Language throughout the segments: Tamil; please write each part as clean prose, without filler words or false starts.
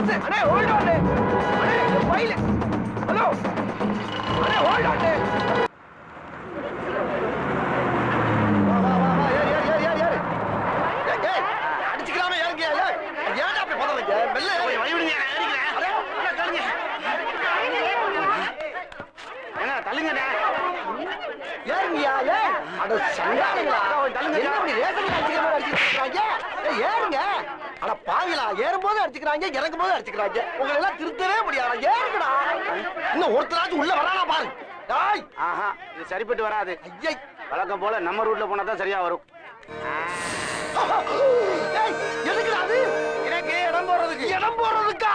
பஸ் அண்ணே ஹோல்ட் ஆன் அண்ணே ஃபைல் ஹலோ அண்ணே ஹோல்ட் ஆன் வா ஏறு ஏய் அடிச்சுக்கலாமே ஏறுங்க ஏன்டா அப்படி பதறீங்க மெல்ல வழி விடுங்க என்ன தள்ளுங்கடா ஏறுங்கயா அட சண்டாளங்களா என்ன அப்படி ரேசன் அடிக்கிற மாதிரி அடிச்சுக்கிறாங்க ஏறுங்க அட பாவிகளா ஏறும்போது அடிச்சுக்கிறாங்க இறங்கும் போது அடிச்சுக்கிறாங்க உங்களை எல்லாம் திருத்தவே முடியாது ஏறுங்கடா இன்னும் ஒருத்தராச்சும் உள்ள வரானா பாரு டேய் ஆஹா இது சரிப்பட்டு வராது ஐயை வழக்கம் போல நம்ம ரூட்ல போனா தான் சரியா வரும் டேய் எதுக்குடா அது எனக்கு இடம் போறதுக்கு போறதுக்கா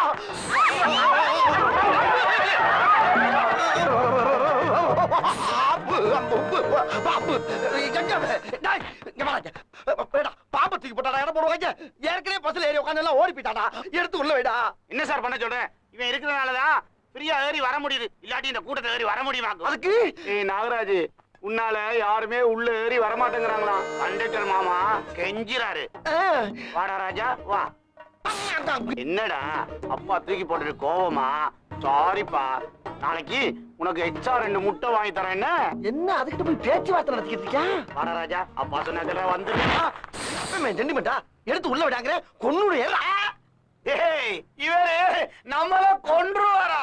பாம்பு தூக்கி போட்டாடா இடம் போடுவாங்க ஏற்கனவே பஸ்ல ஏறி உட்காந்து எல்லாம் ஓடி போயிட்டாடா எடுத்து உள்ள வைடா என்ன சார் பண்ண சொல்றேன் இவன் இருக்கிறதுனாலதான் ஃப்ரீயா ஏறி வர முடியுது இல்லாட்டி இந்த கூட்டத்தை ஏறி வர முடியுமா அதுக்கு ஏய் நாகராஜ் உன்னால யாருமே உள்ள ஏறி வர மாட்டேங்கிறாங்களாம் கண்டக்டர் மாமா கெஞ்சிராரு வாடா ராஜா வா என்னடா அப்பா தூக்கி போட்டுட்டு கோவமா சாரிப்பா நாளைக்கு உனக்கு எக்ஸ்ட்ரா 2 முட்டை வாங்கி தரேன் என்ன அதுக்கிட்ட போய் பேச்சுவார்த்தை நடத்திக்கிட்டு இருக்கியா வாடா ராஜா அப்பா சொன்னதுல வந்துருக்கா ஜெண்டிமெண்டா எடுத்து உள்ள விடாங்க கொன்னுடு ஏய் இவரு நம்மள கொன்றுவாரா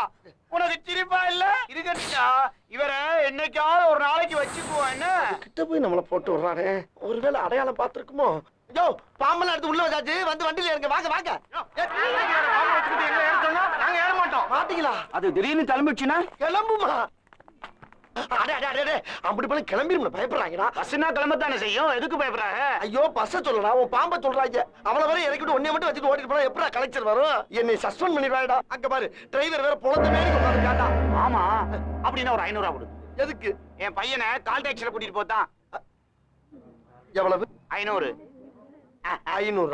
உனக்கு சிரிப்பா இல்ல இருக்கட்டா இவரை என்னைக்காவது ஒரு நாளைக்கு வச்சுக்குவோம் என்ன கிட்ட போய் நம்மள போட்டு விடுறானே ஒருவேளை அடையாளம் பார்த்திருக்குமோ யோ பாம்பெல்லாம் எடுத்து உள்ள வச்சாச்சு வந்து வண்டியில இருங்க வாங்க வாங்க நாங்க ஏற மாட்டோம் மாட்டீங்களா அது திடீர்னு கிளம்பிடுச்சுன்னா கிளம்புமா அப்படி போல கிளம்பிடும் பயப்படுறாங்கடா பஸ்னா கிளம்பத்தானே செய்யும் எதுக்கு பயப்படுறாங்க ஐயோ பஸ்ஸ சொல்லடா உன் பாம்ப சொல்றாங்க அவள வரை இறக்கிட்டு ஒன்னே மட்டும் வச்சுட்டு ஓடிட்டு போனா எப்படா கலெக்டர் வரும் என்னை சஸ்பெண்ட் பண்ணிடுவாடா அங்க பாரு டிரைவர் வேற பொழந்த மாதிரி உட்கார்ந்து கேட்டா ஆமா அப்படின்னா ஒரு 500 ரூபா கொடு எதுக்கு என் பையனை கால் டாக்ஸில கூட்டிட்டு போதான் எவ்வளவு 500 500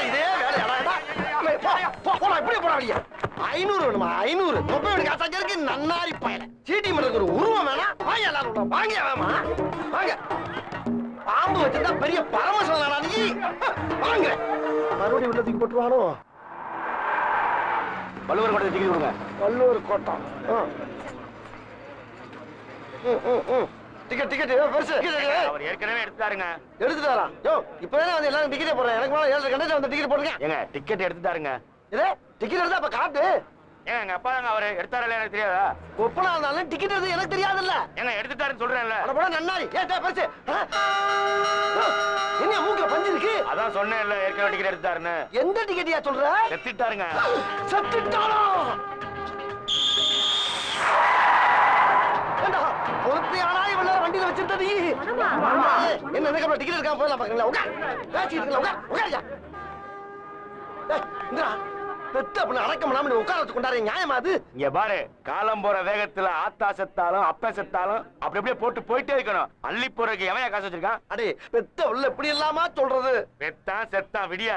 இதே வேலையாடா இப்படி போடா 500 வேணுமா 500 தொப்பை காசாக்க இருக்கு நன்னாரி பயல சீட்டி மரத்துக்கு ஒரு உருவம் வேணா வாங்க எல்லாரும் வாங்க வேமா வாங்க பாம்பு வச்சிருந்தா பெரிய பரமசிவனா நீ வாங்க மறுபடியும் உள்ள தூக்கி போட்டுருவானோ வள்ளுவர் கோட்டை டிக்கெட் கொடுங்க வள்ளுவர் கோட்டம் டிக்கெட் டிக்கெட் பெருசு அவர் ஏற்கனவே எடுத்துட்டாருங்க எடுத்துட்டாரா யோ இப்பதானே வந்து எல்லாரும் டிக்கெட்டே போடுறேன் எனக்கு மேல 7 கண்டக்டர் வந்து டிக்கெட் போடுங்க ஏங்க டிக்கெட் எடுத்துட்டாருங்க இதே டிக்கெட் எடுத்தா அப்ப காட்டு ஏங்க எங்க அப்பா தாங்க அவரு எடுத்தாரல எனக்கு தெரியாதா ஒப்பனா இருந்தாலும் டிக்கெட் எடுத்து எனக்கு தெரியாதுல்ல ஏங்க எடுத்துட்டாருன்னு சொல்றேன்ல அட போடா நன்னாரி ஏ பெருசு என்ன மூக்குல பஞ்சு இருக்கு அதான் சொன்னேன்ல ஏற்கனவே டிக்கெட் எடுத்தாருன்னு எந்த டிக்கெட்டியா சொல்ற எடுத்துட்டாருங்க செத்துட்டானோ ஏண்டா பொறுத்தையானா இவ்வளவு வண்டியில வச்சிருந்த நீ என்ன எனக்கு டிக்கெட் எடுக்காம போயிடலாம் பாக்குறீங்களா உட்கார் பேசிட்டு இருக்கல உட்கார் இந்தா பெத்த அப்படி அடக்கம் இல்லாம நீ உட்கார வச்சு கொண்டாரு நியாயமா அது இங்க பாரு காலம் போற வேகத்துல ஆத்தா செத்தாலும் அப்ப செத்தாலும் அப்படி அப்படியே போட்டு போயிட்டே இருக்கணும் அள்ளி போறதுக்கு எவன் காசு வச்சிருக்கான் அடே பெத்த உள்ள இப்படி இல்லாம சொல்றது பெத்தான் செத்தான் விடியா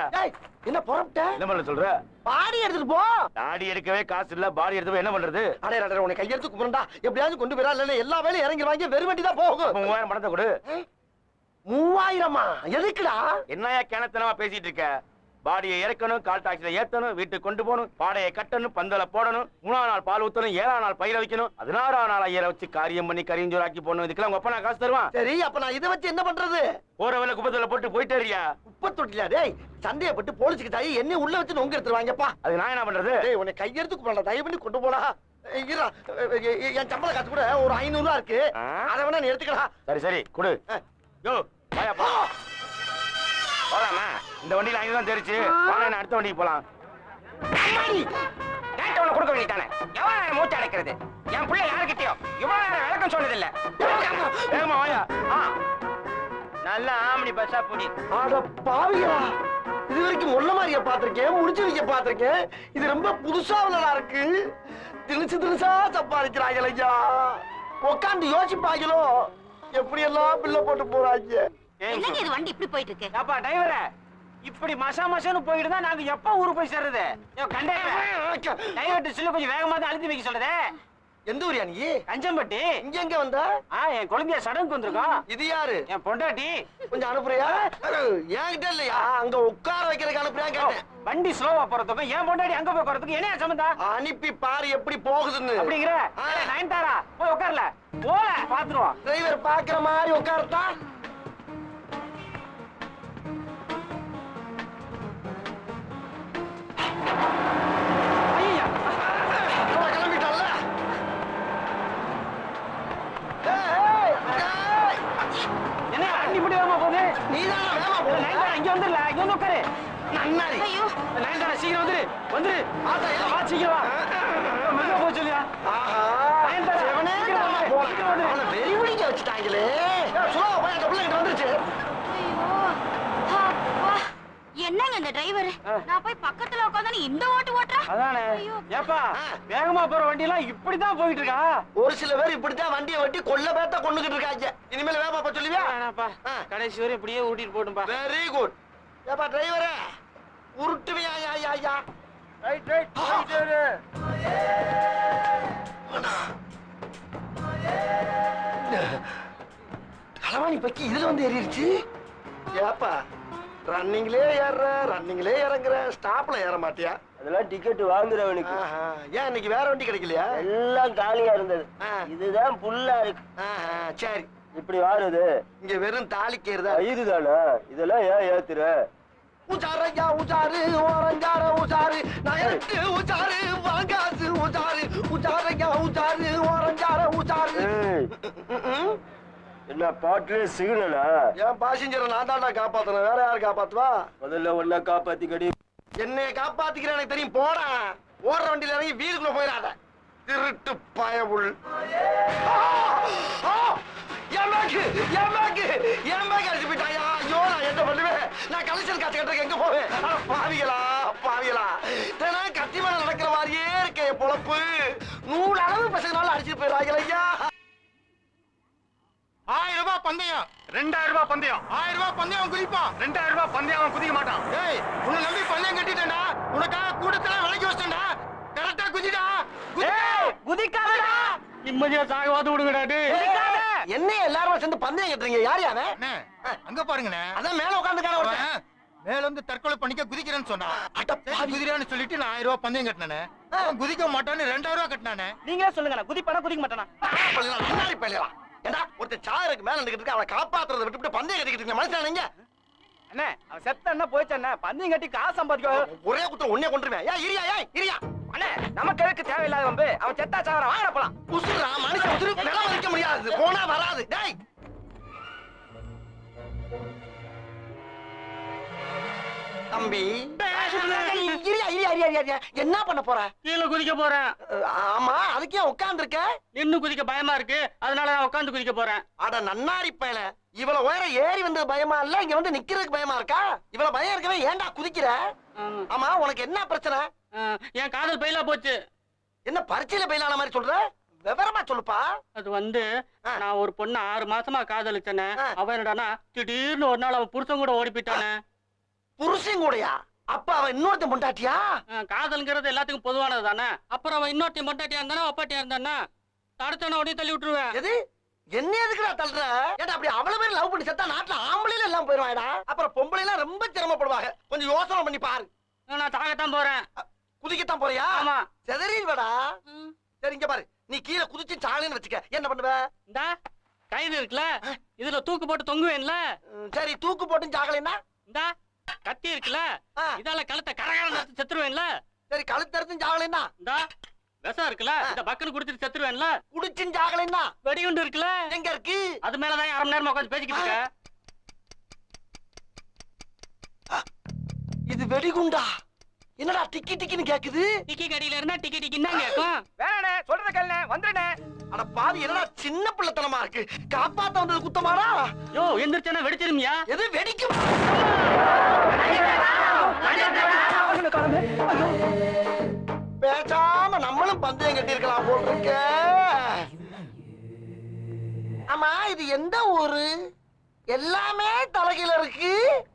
என்ன புறப்பட்ட என்ன பண்ண சொல்ற பாடி எடுத்துட்டு போ தாடி எடுக்கவே காசு இல்ல பாடி எடுத்து போய் என்ன பண்றது அடே அடே உன்னை கையெடுத்து கும்பிரண்டா எப்படியாவது கொண்டு போயிடா இல்ல எல்லா வேலையும் இறங்கிடுவாங்க வெறும் வண்டி தான் போகும் 3000 பணத்தை கொடு 3000 எதுக்குடா என்னையா கிணத்தனமா பேசிட்டு இருக்க பாடியை இறக்கணும் கால் டாக்ஸில ஏத்தணும் வீட்டுக்கு கொண்டு போகணும் பாடையை கட்டணும் பந்தல போடணும் 3ஆம் நாள் பால் ஊத்தணும் 7ஆம் நாள் பயிர வைக்கணும் 16ஆம் நாள் ஐயரை வச்சு காரியம் பண்ணி கரிஞ்சோராக்கி போடணும் இதுக்கெல்லாம் உங்க அப்பா நான் காசு தருவான் சரி அப்ப நான் இதை வச்சு என்ன பண்றது போற வேலை குப்பத்துல போட்டு போயிட்டே இருக்கியா குப்பை தொட்டில டேய் சண்டையப்பட்டு போலீஸுக்கு தாயி என்ன உள்ள வச்சு நொங்க எடுத்துருவாங்கப்பா அது நான் என்ன பண்றது டேய் உன்னை கையெடுத்து கும்பிரண்டா தயவு பண்ணி கொண்டு போடா இருடா என் சம்பள காசு கூட ஒரு 500 ரூபா இருக்கு அதை வேணா நீ எடுத்துக்கலாம் சரி சரி கொடு யோ வாயா போ போலாமா இந்த வண்டியில அங்க தான் தெரிச்சு வாங்க அடுத்த வண்டிக்கு போலாம் கேட்டவன கொடுக்க வேண்டியதானே எவ்வளவு மூச்சு அடைக்கிறது என் பிள்ளை யாருக்கிட்டயோ இவ்வளவு நேரம் விளக்கம் சொன்னது இல்ல வேகமா வாயா நல்ல ஆமணி பஸ்ஸா புடி அட பாவியா இது வரைக்கும் முள்ள மாதிரிய பாத்திருக்கேன் முடிச்சு வைக்க பாத்திருக்கேன் இது ரொம்ப புதுசா உள்ளதா இருக்கு திணிச்சா சம்பாதிக்கிறாங்க ஐயா உட்காந்து யோசிப்பாங்களோ எப்படி எல்லாம் பிள்ளை போட்டு போறாங்க என்னங்க இது வண்டி இப்படி போயிட்டு இருக்கு அப்பா டிரைவரே இப்படி மசான்னு போயிட்டு தான் நாங்க எப்ப ஊருக்கு போய் சேர்றது கண்டக்டர் டிரைவர் சில்ல கொஞ்சம் வேகமா தான் அழுத்தி வைக்க சொல்றதே எந்த ஊரியா நீ? கஞ்சம்பட்டி. இங்க எங்க வந்த? என் குழந்தைய சடங்குக்கு வந்திருக்கோம். இது யாரு? என் பொண்டாட்டி. கொஞ்சம் அனுப்புறியா? என்கிட்ட இல்லையா? அங்க உட்கார வைக்கிறதுக்கு அனுப்புறியா கேட்டேன். வண்டி ஸ்லோவா போறதுக்கும் என் பொண்டாட்டி அங்க போய் போறதுக்கு என்ன சம்பந்தம்? அனுப்பி பாரு எப்படி போகுதுன்னு. அப்படிங்கிற நயன்தாரா போய் உட்கார்ல போல பாத்துருவோம். டிரைவர் பாக்குற மாதிரி உட்காரத்தா? ஐயா கிளம்பிட்டால. என்ன வண்டி இப்படி வேகமா போகுது? நீதான் வேகமா போ. நயன்தாரா இங்க வந்துடல, இங்க வந்து உட்காரு. நன்னாரி. நயன்தாரா சீக்கிரம் வந்துரு வந்துரு. ஆத்தா, ஏன்? வா சீக்கிரம் வா. மெதுவா போக சொல்லியா? ஆஹா. நயன்தாரா, சிவனே சீக்கிரம் தானா வந்துரு, போலாம். சீக்கிரம் வந்துரு. அவனை வெறி பிடிக்க வச்சுட்டாங்களே. சுலா போய் அந்த பிள்ளைகிட்ட வந்துருச்சு. என்னங்க இந்த டிரைவர் நான் போய் பக்கத்துல உட்காந்து இந்த ஓட்டு ஓட்டுறா. அதானே. ஏப்பா வேகமா போற வண்டி எல்லாம் இப்படிதான் போயிட்டு இருக்கா? ஒரு சில பேர் இப்படித்தான் வண்டியை வட்டி கொல்ல பேத்த கொண்டுகிட்டு இருக்காங்க. இனிமேல் வேகமா போக சொல்லுவியா? வேணாப்பா, கடைசி வரை இப்படியே ஓட்டிட்டு போட்டும்பா. Very good. ஏப்பா டிரைவரே உருட்டுவியா? ஐயா ரைட் ரைட் களவாணி பக்கி இதுல வந்து ஏறிடுச்சு. ஏப்பா ரன்னிங்லே ஏறுற, ரன்னிங்லே இறங்குற, ஸ்டாப்ல ஏற மாட்டியா? அதெல்லாம் டிக்கெட் வாங்குறவனுக்கு. ஆஹா. ஏன் இன்னைக்கு வேற வண்டி கிடைக்கலையா? எல்லாம் காலியா இருந்தது. ஆ. இதுதான் புல்லா இருக்கு. ஆஹா, சரி. இப்படி வாருது. இங்க வெறும் தாலிக்கேறுதா? இதுதானே. இதெல்லாம் ஏன் ஏத்துற? உச்சாரையா உச்சாரு ஓரஞ்சார உச்சாரு நயட்டு உச்சாரு வாங்காசு உச்சாரு உச்சாரையா உச்சாரு ஓரஞ்சார உச்சாரு. ஏய், என்ன பாட்டுல சிக்னலா? என் பாசஞ்சரை நான் தான்டா காப்பாத்தணும், வேற யாரு காப்பாத்துவா? முதல்ல ஒன்னா காப்பாத்திக்கடி. என்னைய காப்பாத்திக்கிற எனக்கு தெரியும். போடா, ஓடுற வண்டியில இறங்கி வீட்டுக்குள்ள போயிடாத திருட்டு பயவுள். என் பேக் அடிச்சு போயிட்டாயா? ஐயோ நான் என்ன பண்ணுவேன்? நான் கலெக்ஷன் காசு கட்டுறதுக்கு எங்க போவேன்? பாவிகளா பாவிகளா, தினம் கத்தி மேல நடக்கிற மாதிரியே இருக்க என் பொழப்பு. 100 அளவு பசங்களால அடிச்சுட்டு போயிடுறாங்க ஐயா. 1000 ரூபாய் பந்தயம், 2000 ரூபாய் பந்தயம், 1000 ரூபாய் பந்தயம் அவன் குதிப்பான், 2000 ரூபாய் பந்தயம் அவன் குதிக்க மாட்டான். ஏய், உன்னை நம்பி பந்தயம் கட்டிட்டேன்டா, உனக்காக கூட்டத்துல விலைக்கு வச்சிட்டேன்டா, கரெக்டா குதிடா. குதிக்காதடா, நிம்மதியா சாகவாது விடுங்கடா. என்ன எல்லாரும் சேர்ந்து பந்தயம் கட்டுறீங்க? யார் யாரு? அண்ணே, அங்க பாருங்கண்ணே. அதான் மேல உட்காந்துக்கான அவன் மேல வந்து தற்கொலை பண்ணிக்க குதிக்கிறேன்னு சொன்னான். குதிரான்னு சொல்லிட்டு நான் 1000 ரூபாய் பந்தயம் கட்டினானே. அவன் குதிக்க மாட்டான்னு 2000 ரூபாய் கட்டினானே. நீங்களே சொல்லுங்க, குதிப்பானா குதிக்க மாட்டானா? முன்னாடி போயிடலாம். ஏண்டா ஒருத்தர் சாருக்கு மேல நின்னுக்கிட்டு அவனை காப்பாத்துறதை விட்டுவிட்டு பந்தயம் கட்டிக்கிட்டு இருக்க மனுஷனானீங்க? அண்ணே, அவன் செத்த என்ன போயிச்சண்ணே, பந்தயம் கட்டி காசு சம்பாதிக்க ஒரே குத்தம் ஒன்னே கொண்டுருவேன். ஏன் இரியா. அண்ணே, நமக்கு எதுக்கு தேவையில்லாத வம்பு? அவன் செத்தா சாவற, வாங்க போலாம். உசுரா மனுஷன் உசுரு நிலம் வைக்க முடியாது, போனா வராது. டேய் தம்பி, இரியா. என்ன பண்ண போற? கீழே குதிக்க போறேன். ஆமா, அதுக்கே உட்கார்ந்து இருக்க? நின்னு குதிக்க பயமா இருக்கு, அதனால நான் உட்கார்ந்து குதிக்க போறேன். அட நன்னாரி பயல, இவ்வளவு உயரம் ஏறி வந்தது பயமா இல்ல, இங்க வந்து நிக்கிறதுக்கு பயமா இருக்கா? இவ்வளவு பயம் இருக்கவே ஏன்டா குதிக்கிற? ஆமா, உனக்கு என்ன பிரச்சனை? என் காதல் பயிலா போச்சு. என்ன பரீட்சையில பயிலான மாதிரி சொல்ற? விவரமா சொல்லுப்பா. அது வந்து நான் ஒரு பொண்ணு 6 மாசமா காதலிச்சேனே. அவன் என்னடானா திடீர்னு ஒரு நாள் அவன் புருஷன் கூட ஓடி போயிட்டானே. புருஷன் கூடயா? அப்ப அவன் இன்னொருத்தன் பொண்டாட்டியா? காதல்ங்கிறது எல்லாத்துக்கும் பொதுவானது தானே. அப்புறம் அவன் இன்னொருத்தையும் பொண்டாட்டியா இருந்தானா அப்பாட்டியா இருந்தானா தடுத்தான உடனே தள்ளி விட்டுருவேன். எது என்ன எதுக்குடா தள்ளுற? ஏடா அப்படி அவ்வளவு பேர் லவ் பண்ணி செத்தா நாட்டுல ஆம்பளையில எல்லாம் போயிருவாடா. அப்புறம் பொம்பளை எல்லாம் ரொம்ப சிரமப்படுவாங்க. கொஞ்சம் யோசனை பண்ணி பாரு. நான் சாகத்தான் போறேன். குதிக்கத்தான் போறியா? ஆமா. செதறிடுவடா. சரி இங்க பாரு, நீ கீழே குதிச்சு சாகலன்னு வச்சுக்க, என்ன பண்ணுவ? இந்த கயிறு இருக்குல்ல, இதுல தூக்கு போட்டு தொங்குவேன்ல. சரி, தூக்கு போட்டு சாகலைன்னா? இந்த கத்தி இருக்குல்ல, இதால கழுத்தை கரகர செத்துருவேன்ல. சரி, கழுத்தறுத்தும் சாகலைன்னா? இந்த விஷம் இருக்குல்ல, இந்த பக்கன்னு குடிச்சிட்டு செத்துருவேன்ல. குடிச்சும் சாகலைன்னா? வெடிகுண்டு இருக்குல்ல, எங்க இருக்கு? அது மேலதான் 1/2 மணி நேரமா உட்காந்து பேசிக்கிட்டு இருக்க. இது வெடிகுண்டா? என்னடா டிக்கி டிக்கின்னு கேக்குது? டிக்கி கடியில இருந்தா டிக்கி டிக்கின்னு தான் கேட்கும். வேணானே, சொல்றத கேளுனே, வந்துடுனே. அட பாவி, என்னடா சின்ன பிள்ளைத்தனமா இருக்கு. காப்பாத்த வந்தது குத்தமாடா? யோ, எந்திரச்சனா வெடிச்சிருமியா? எது வெடிக்கும்? பேசாம நம்மளும் பந்தயம் கட்டி இருக்கலாம் போல் இருக்க. ஆமா, இது எந்த ஊரு? எல்லாமே தலைகீழ இருக்கு.